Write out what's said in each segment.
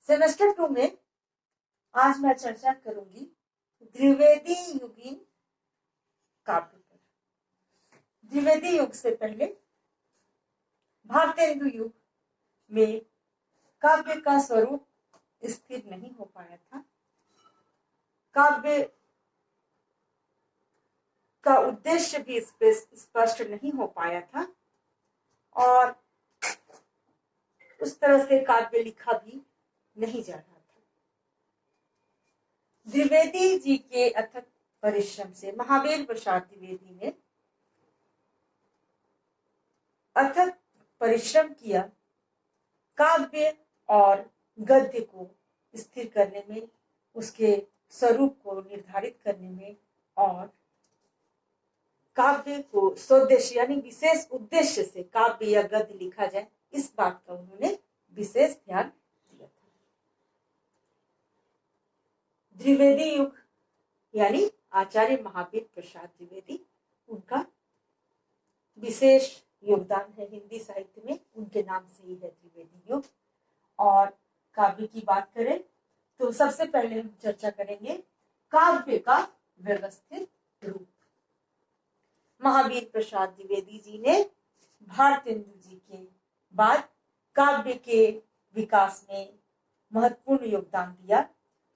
Semester 2 में आज मैं चर्चा करूंगी द्विवेदी युगीन काव्य पर। द्विवेदी युग से पहले भारतेंदु युग में काव्य का स्वरूप स्थिर नहीं हो पाया था। काव्य का उद्देश्य भी स्पष्ट नहीं हो पाया था और उस तरह से काव्य लिखा भी नहीं जा रहा था। द्विवेदी जी के अथक परिश्रम से महावीर प्रसाद द्विवेदी ने अथक परिश्रम किया काव्य और गद्य को स्थिर करने में, उसके स्वरूप को निर्धारित करने में और काव्य को स्वदेश यानी विशेष उद्देश्य से काव्य या गद्य लिखा जाए, इस बात का उन्होंने विशेष ध्यान दिया था। द्विवेदी युग यानी आचार्य महावीर प्रसाद द्विवेदी, उनका विशेष योगदान है हिंदी साहित्य में, उनके नाम से ही है द्विवेदी युग। और काव्य की बात करें तो सबसे पहले हम चर्चा करेंगे काव्य का व्यवस्थित रूप। महावीर प्रसाद द्विवेदी जी ने भारतेंदु जी के बाद काव्य के विकास में महत्वपूर्ण योगदान दिया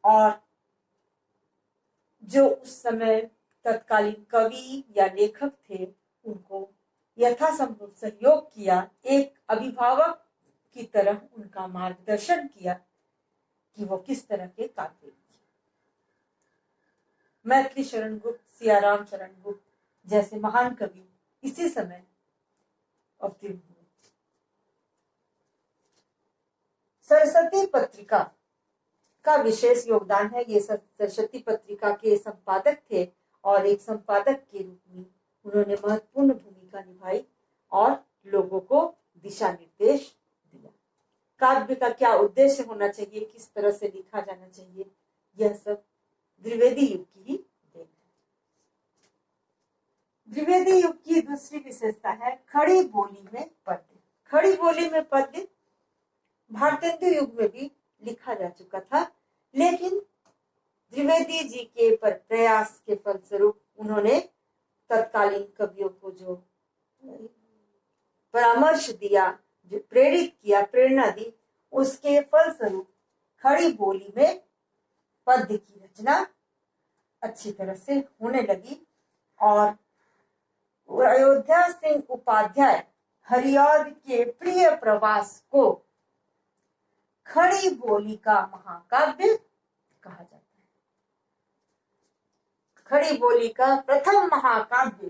और जो उस समय तत्कालीन कवि या लेखक थे उनको यथासंभव सहयोग किया, एक अभिभावक की तरह उनका मार्गदर्शन किया कि वो किस तरह के काव्य लिखे। मैथिली शरण गुप्त, सियाराम शरण गुप्त जैसे महान कवि इसी समय अवतीर्ण हुए। सरस्वती पत्रिका का विशेष योगदान है। ये सरस्वती पत्रिका के संपादक थे और एक संपादक के रूप में उन्होंने महत्वपूर्ण भूमिका निभाई और लोगों को दिशा निर्देश दिया। काव्य का क्या उद्देश्य होना चाहिए, किस तरह से लिखा जाना चाहिए, यह सब द्विवेदी युग की ही देन है। द्विवेदी युग की दूसरी विशेषता है खड़ी बोली में पद्य। खड़ी बोली में पद्य भारतेंदु युग में भी लिखा जा चुका था, लेकिन द्विवेदी जी के प्रयास के फलस्वरूप उन्होंने तत्कालीन कवियों को जो परामर्श दिया, जो प्रेरित किया, प्रेरणा दी, उसके फलस्वरूप खड़ी बोली में पद्य की रचना अच्छी तरह से होने लगी और अयोध्या सिंह उपाध्याय हरिऔध के प्रिय प्रवास को खड़ी बोली का महाकाव्य कहा जाता है। खड़ी बोली का प्रथम महाकाव्य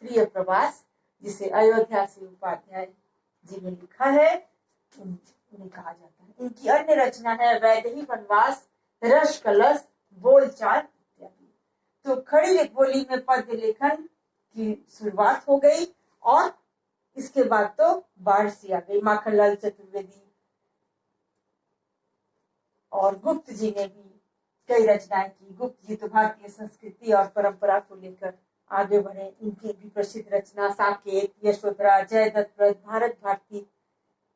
प्रिय प्रवास, जिसे अयोध्या सिंह उपाध्याय जी ने लिखा है, उन्हें कहा जाता है। इनकी अन्य रचना है वैदेही वनवास, रस कलश, बोलचाल इत्यादि। तो खड़ी बोली में पद्य लेखन की शुरुआत हो गई और इसके बाद तो बाढ़ सी आ गई। माखनलाल चतुर्वेदी और गुप्त जी ने भी कई रचनाएं की। गुप्त जी तो भारतीय संस्कृति और परंपरा को लेकर आगे बढ़े। इनकी भी प्रसिद्ध रचना साकेत, यशोधरा, जयदत्त, भारत भारती,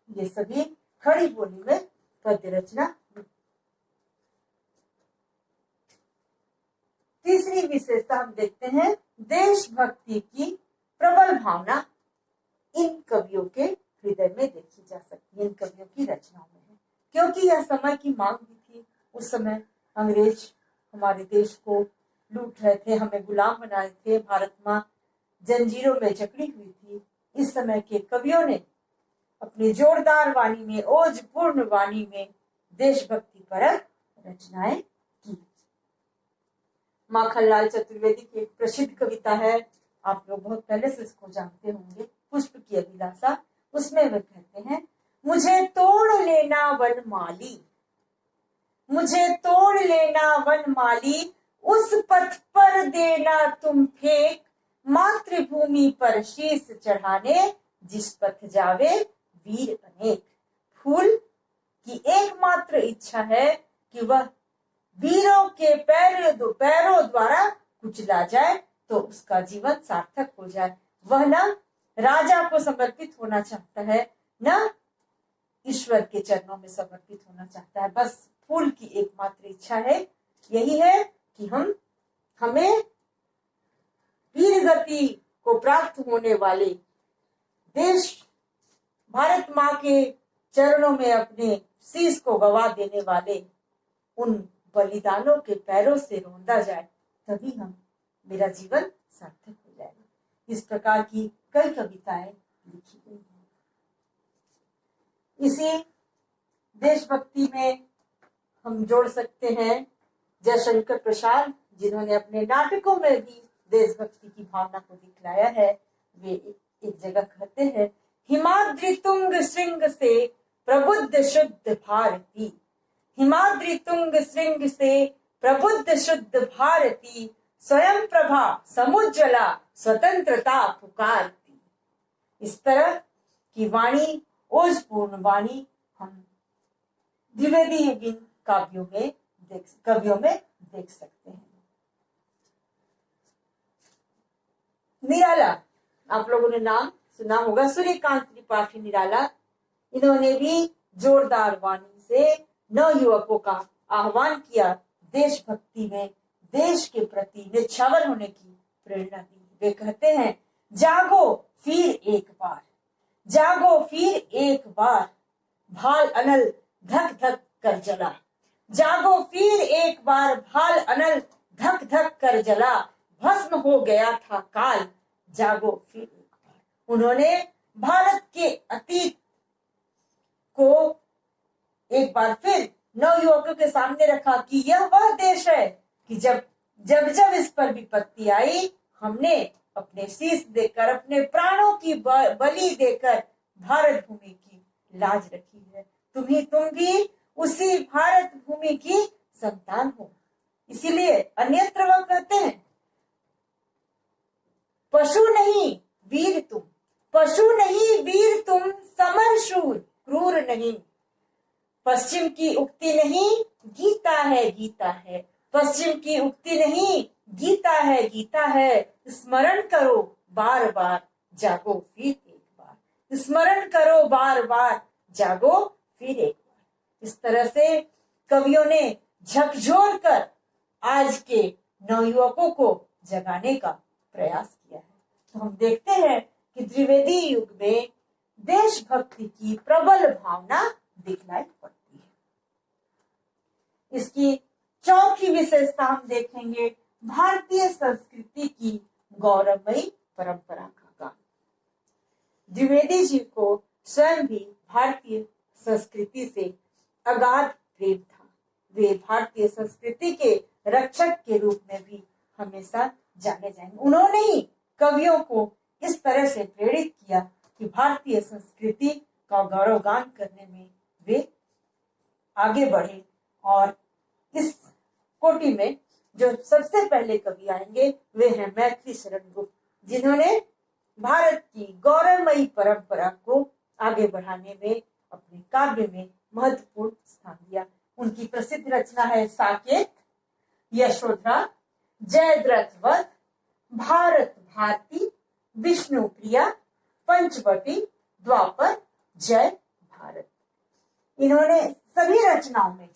ये सभी खड़ी बोली में पद्य रचना। तीसरी विशेषता हम देखते हैं देशभक्ति की प्रबल भावना इन कवियों के हृदय में देखी जा सकती है, इन कवियों की रचनाओं में है, क्योंकि यह समय की मांग भी थी। उस समय अंग्रेज हमारे देश को लूट रहे थे, हमें गुलाम बनाए थे, भारत माँ जंजीरों में जकड़ी हुई थी। इस समय के कवियों ने अपनी जोरदार वाणी में, ओजपूर्ण वाणी में देशभक्ति परक रचनाएं की। माखनलाल चतुर्वेदी की एक प्रसिद्ध कविता है, आप लोग बहुत पहले से इसको जानते होंगे, पुष्प की अभिलाषा। उसमें वे कहते हैं, मुझे तोड़ लेना वन माली, मुझे तोड़ लेना वन माली, उस पथ पर देना तुम फेंक, मातृभूमि पर शीश चढ़ाने जिस पथ जावे वीर अनेक। फूल की एकमात्र इच्छा है कि वह वीरों के पैरों द्वारा कुचला जाए तो उसका जीवन सार्थक हो जाए। वह न राजा को समर्पित होना चाहता है, न ईश्वर के चरणों में समर्पित होना चाहता है। बस फूल की एकमात्र इच्छा है, यही है कि हमें वीर गति को प्राप्त होने वाले देश भारत माँ के चरणों में अपने शीश को गवा देने वाले उन बलिदानों के पैरों से रोंदा जाए, तभी मेरा जीवन सार्थक हो जाएगा। इस प्रकार की कई कविताएं लिखी गई हैं। इसी देशभक्ति में हम जोड़ सकते हैं जयशंकर प्रसाद, जिन्होंने अपने नाटकों में भी देशभक्ति की भावना को दिखलाया है। वे एक जगह कहते हैं, हिमाद्रि तुंग श्रृंग से प्रबुद्ध शुद्ध भारती, हिमाद्रि तुंग श्रृंग से प्रबुद्ध शुद्ध भारती, स्वयं प्रभा समुज्ज्वला स्वतंत्रता पुकारती। इस तरह की वाणी, ओजपूर्ण वाणी हम द्विवेदी युगीन कवियों में देख सकते हैं। निराला, आप लोगों ने नाम सुना होगा, सूर्यकांत त्रिपाठी निराला। इन्होंने भी जोरदार वाणी से नवयुवकों का आह्वान किया, देशभक्ति में देश के प्रति निछावर होने की प्रेरणा दी। वे कहते हैं, जागो फिर एक बार, जागो फिर एक बार, भाल अनल धक धक कर जला, जागो फिर एक बार, भाल अनल धक धक कर जला, भस्म हो गया था काल, जागो फिर एक बार। उन्होंने भारत के अतीत को एक बार फिर नवयुवकों के सामने रखा कि यह वह देश है कि जब जब जब इस पर विपत्ति आई, हमने अपने शीश देकर, अपने प्राणों की बलि देकर भारत भूमि की लाज रखी है। तुम भी उसी भारत भूमि की संतान हो। इसीलिए अन्यत्र वह कहते हैं, पशु नहीं वीर तुम, पशु नहीं वीर तुम, समर शूर क्रूर नहीं। पश्चिम की उक्ति नहीं, गीता है गीता है, पश्चिम की उक्ति नहीं, गीता है गीता है, स्मरण करो बार बार, जागो फिर एक बार, स्मरण करो बार बार, जागो फिर एक बार। इस तरह से कवियों ने झकझोर कर आज के नवयुवकों को जगाने का प्रयास किया है। तो हम देखते हैं कि द्विवेदी युग में देशभक्ति की प्रबल भावना दिखलाई पड़ती है। इसकी चौथी विशेषता हम देखेंगे, भारतीय संस्कृति की गौरवमयी परंपरा का गान। द्विवेदी जी को स्वयं भी भारतीय संस्कृति से अगाध प्रेम था। वे भारतीय संस्कृति के रक्षक के रूप में भी हमेशा जाने जाएंगे। उन्होंने ही कवियों को इस तरह से प्रेरित किया कि भारतीय संस्कृति का गौरवगान करने में वे आगे बढ़े। और इस कोटि में जो सबसे पहले कवि आएंगे वे हैं मैथिली शरण गुप्त, जिन्होंने भारत की गौरवमयी परंपरा को आगे बढ़ाने में अपने काव्य में महत्वपूर्ण स्थान दिया। उनकी प्रसिद्ध रचना है साकेत, यशोधरा, जयद्रथ वध, भारत भारती, विष्णु प्रिया, पंचवटी, द्वापर, जय भारत। इन्होंने सभी रचनाओं में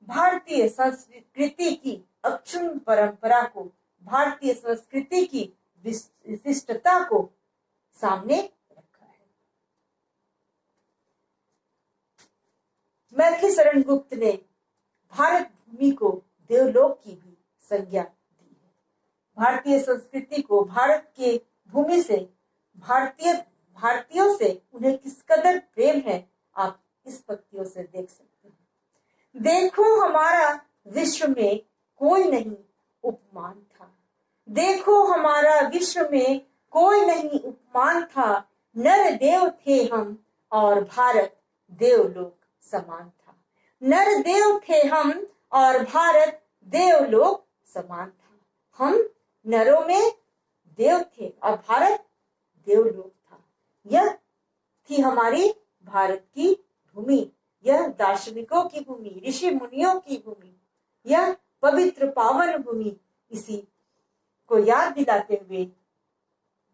भारतीय संस्कृति की अक्षुण्ण परंपरा को, भारतीय संस्कृति की विशिष्टता को सामने रखा है। मैथिली शरण गुप्त ने भारत भूमि को देवलोक की भी संज्ञा दी है। भारतीय संस्कृति को, भारत के भूमि से, भारतीयों से उन्हें किस कदर प्रेम है, आप इस पंक्तियों से देख सकते हैं। देखो हमारा विश्व में कोई नहीं उपमान था, देखो हमारा विश्व में कोई नहीं उपमान था, नर देव थे हम और भारत देवलोक समान था, नर देव थे हम और भारत देवलोक समान था। हम नरों में देव थे और भारत देवलोक था। यह थी हमारी भारत की भूमि, यह दार्शनिकों की भूमि, ऋषि मुनियों की भूमि, यह पवित्र पावन भूमि। इसी को याद दिलाते हुए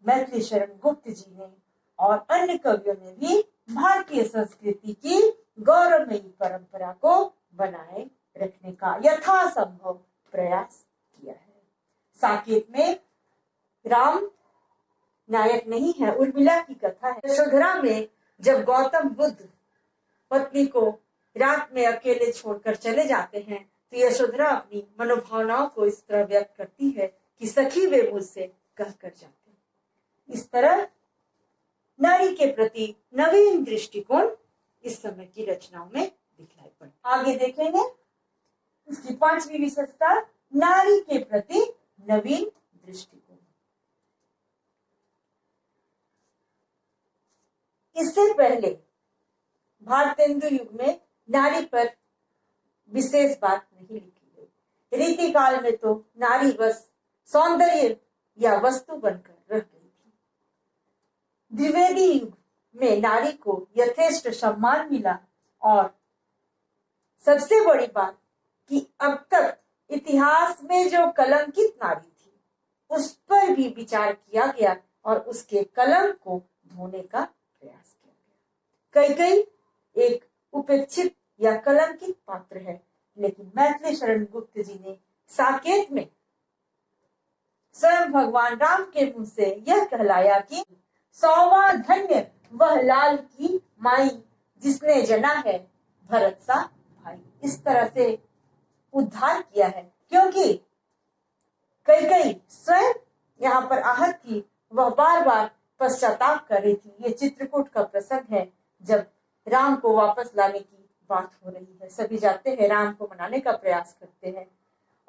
मैथिली शरण गुप्त जी ने और अन्य कवियों ने भी भारतीय संस्कृति की गौरवमयी परंपरा को बनाए रखने का यथासंभव प्रयास किया है। साकेत में राम नायक नहीं है, उर्मिला की कथा है। यशोधरा में जब गौतम बुद्ध पत्नी को रात में अकेले छोड़कर चले जाते हैं तो यशोधरा अपनी मनोभावनाओं को इस तरह व्यक्त करती है कि सखी वे मुझसे कहकर जाते। इस तरह नारी के प्रति नवीन दृष्टिकोण इस समय की रचनाओं में दिखलाई पड़ता। आगे देखेंगे इसकी 5वीं विशेषता, नारी के प्रति नवीन दृष्टिकोण। इससे पहले भारतेंदु युग में नारी पर विशेष बात नहीं लिखी गई। रीति काल में तो नारी बस सौंदर्य या वस्तु बनकर रह गई थी। द्विवेदी युग में नारी को यथेष्ट सम्मान मिला और सबसे बड़ी बात कि अब तक इतिहास में जो कलंकित नारी थी उस पर भी विचार किया गया और उसके कलंक को धोने का प्रयास किया गया। कई एक उपेक्षित या कलंकित पात्र है, लेकिन मैथिली शरण गुप्त जी ने साकेत में स्वयं भगवान राम के मुंह से यह कहलाया कि सौवा धन्य वह लाल की माई जिसने जना है भरत सा भाई। इस तरह से उद्धार किया है, क्योंकि कई स्वयं यहाँ पर आहत थी, वह बार बार पश्चाताप कर रही थी। ये चित्रकूट का प्रसंग है जब राम को वापस लाने की बात हो रही है। सभी जाते हैं, राम को मनाने का प्रयास करते हैं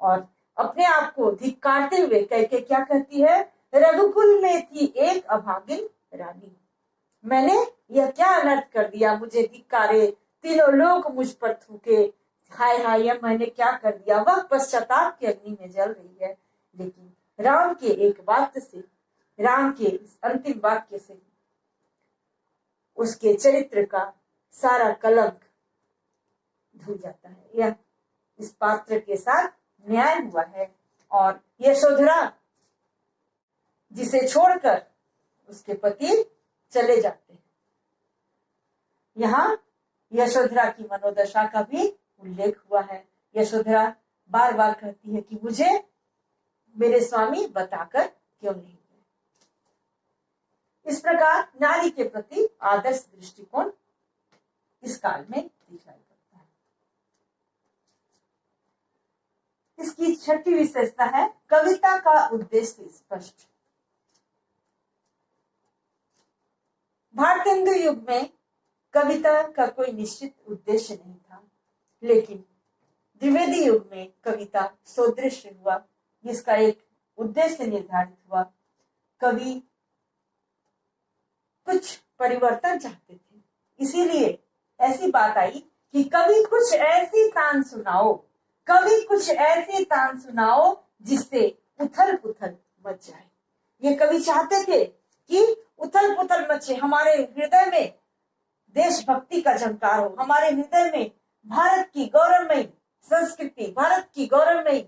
और अपने आप को धिक्कारते हुए कैके क्या कहती है, रघुकुल में थी एक अभागिन रानी, मैंने यह क्या अनर्थ कर दिया, मुझे धिक्कारे, तीनों लोग मुझ पर थूके, हाय हाय यह मैंने क्या कर दिया। वह पश्चाताप की अग्नि में जल रही है, लेकिन राम के एक वाक्य से, राम के इस अंतिम वाक्य से उसके चरित्र का सारा कलंक धुल जाता है। यह इस पात्र के साथ न्याय हुआ है और यशोधरा जिसे छोड़कर उसके पति चले जाते हैं, यहाँ यशोधरा की मनोदशा का भी उल्लेख हुआ है। यशोधरा बार बार कहती है कि मुझे मेरे स्वामी बताकर क्यों नहीं गए। इस प्रकार नारी के प्रति आदर्श दृष्टिकोण इस काल में दिखाई पड़ता है। इसकी 6ठी विशेषता है, कविता का उद्देश्य स्पष्ट। भारतेंदु युग में कविता का कोई निश्चित उद्देश्य नहीं था, लेकिन द्विवेदी युग में कविता सदृश हुआ, जिसका एक उद्देश्य निर्धारित हुआ। कवि कुछ परिवर्तन चाहते थे, इसीलिए ऐसी बात आई कि कवि कुछ ऐसी तान सुनाओ, कवि कुछ ऐसी तान सुनाओ जिससे उथल पुथल मच जाए। ये कवि चाहते थे कि उथल पुथल मचे, हमारे हृदय में देशभक्ति का झंकार हो, हमारे हृदय में भारत की गौरवमयी संस्कृति, भारत की गौरवमयी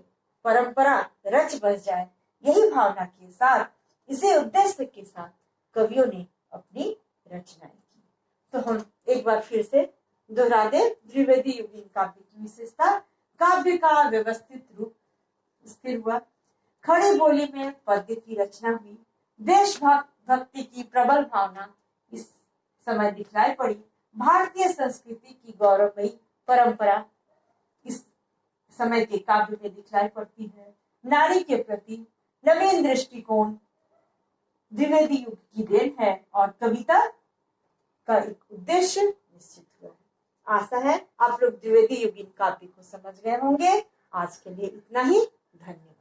परंपरा रच बस जाए। यही भावना के साथ, इसी उद्देश्य के साथ कवियों ने अपनी रचनाएं की। तो हम एक बार फिर से दोहरा दे, द्विवेदी युगीन काव्य की विशेषता, काव्य का व्यवस्थित रूप स्थिर हुआ, खड़ी बोली में पद्य की रचना हुई, देशभक्ति की प्रबल भावना इस समय दिखलाई पड़ी, भारतीय संस्कृति की गौरवमयी परंपरा इस समय के काव्य में दिखलाई पड़ती है, नारी के प्रति नवीन दृष्टिकोण द्विवेदी युग की देन है और कविता का एक उद्देश्य निश्चित हुआ है। आशा है आप लोग द्विवेदी युगीन काव्य को समझ गए होंगे। आज के लिए इतना ही, धन्यवाद।